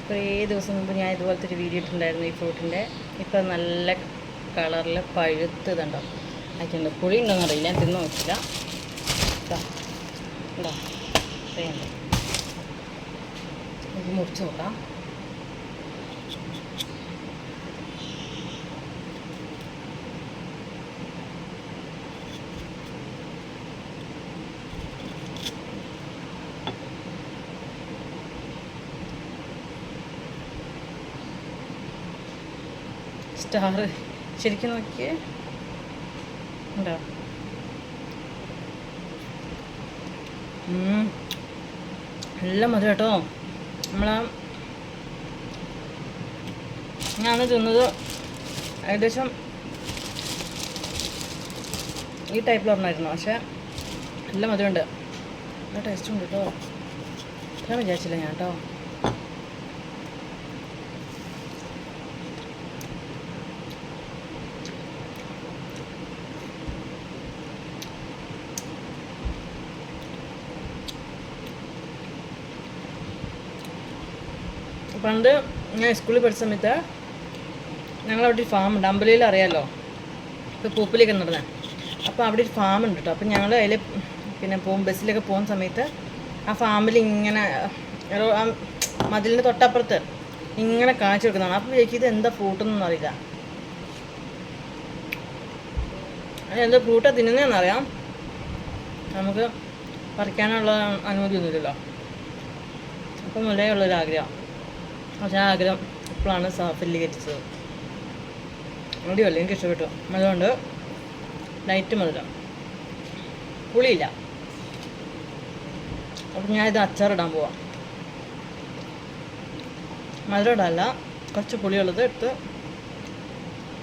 കുറേ ദിവസം മുമ്പ് ഞാൻ ഇതുപോലത്തെ ഒരു വീഡിയോ ഇട്ടിട്ടുണ്ടായിരുന്നു ഈ ഫ്രൂട്ടിൻ്റെ. ഇപ്പം നല്ല കളറിൽ പഴുത്തതുണ്ടോ ആയിട്ടുണ്ട്. പുളി ഉണ്ടോയെന്ന് അറിയില്ല, ഞാൻ തിന്ന് നോക്കില്ല. ഉണ്ടോ ഇത്രയുണ്ട്. നമുക്ക് മുറിച്ച് നോക്കാം. സ്റ്റാർ ശരിക്കും നോക്കിയേ, ഉണ്ടോ? നല്ല മധുരം കേട്ടോ. ഞാൻ തിന്നത് ഏകദേശം ഈ ടൈപ്പിൽ പറഞ്ഞായിരുന്നു, പക്ഷേ നല്ല മധുരമുണ്ട്, നല്ല ടേസ്റ്റും ഉണ്ട് കേട്ടോ. അത്ര വിചാരിച്ചില്ല ഞാൻ കേട്ടോ. പണ്ട് ഞാൻ സ്കൂളിൽ പഠിച്ച സമയത്ത് ഞങ്ങളവിടെ ഒരു ഫാം ഉണ്ട്, അമ്പലയിൽ അറിയാമല്ലോ, ഇപ്പോൾ പൂപ്പിലേക്ക് നടന്നത്. അപ്പോൾ അവിടെ ഒരു ഫാം ഉണ്ട് കേട്ടോ. അപ്പോൾ ഞങ്ങൾ അതിൽ പിന്നെ ബസ്സിലൊക്കെ പോകുന്ന സമയത്ത് ആ ഫാമിൽ ഇങ്ങനെ മതിലിൻ്റെ തൊട്ടപ്പുറത്ത് ഇങ്ങനെ കാണിച്ചു കൊടുക്കുന്നതാണ്. അപ്പോൾ ചോദിക്കും ഇത് എന്താ ഫ്രൂട്ടൊന്നും അറിയില്ല, എന്താ ഫ്രൂട്ടാണ് തിന്നുന്നതെന്നറിയാം, നമുക്ക് പറിക്കാനുള്ള അനുമതിയൊന്നുമില്ലല്ലോ. അപ്പം മുതലേ ഉള്ളൊരാഗ്രഹം. പക്ഷേ ആ ആഗ്രഹം ഇപ്പോഴാണ് സഫലീകരിച്ചത്. അടിപൊളി, എനിക്ക് ഇഷ്ടപ്പെട്ടു. അതുകൊണ്ട് ലൈറ്റ് മധുരം, പുളിയില്ല. അപ്പം ഞാനിത് അച്ചാറിടാൻ പോവാം. മധുരം ഇടാനല്ല, കുറച്ച് പുളിയുള്ളത് എടുത്ത്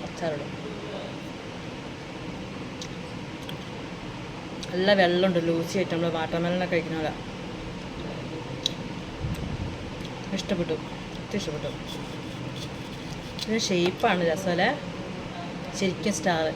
അച്ചാറിടും. നല്ല വെള്ളമുണ്ട്, ലൂസിയായിട്ട് നമ്മൾ വാട്ടർമെലനൊക്കെ കഴിക്കുന്ന പോലെ. ഇഷ്ടപ്പെട്ടു, ഒത്തിരി ഇഷ്ടപ്പെട്ടു. ഇതിന് ഷേപ്പാണ് രസമല്ലേ, ശരിക്കും സ്റ്റാർ.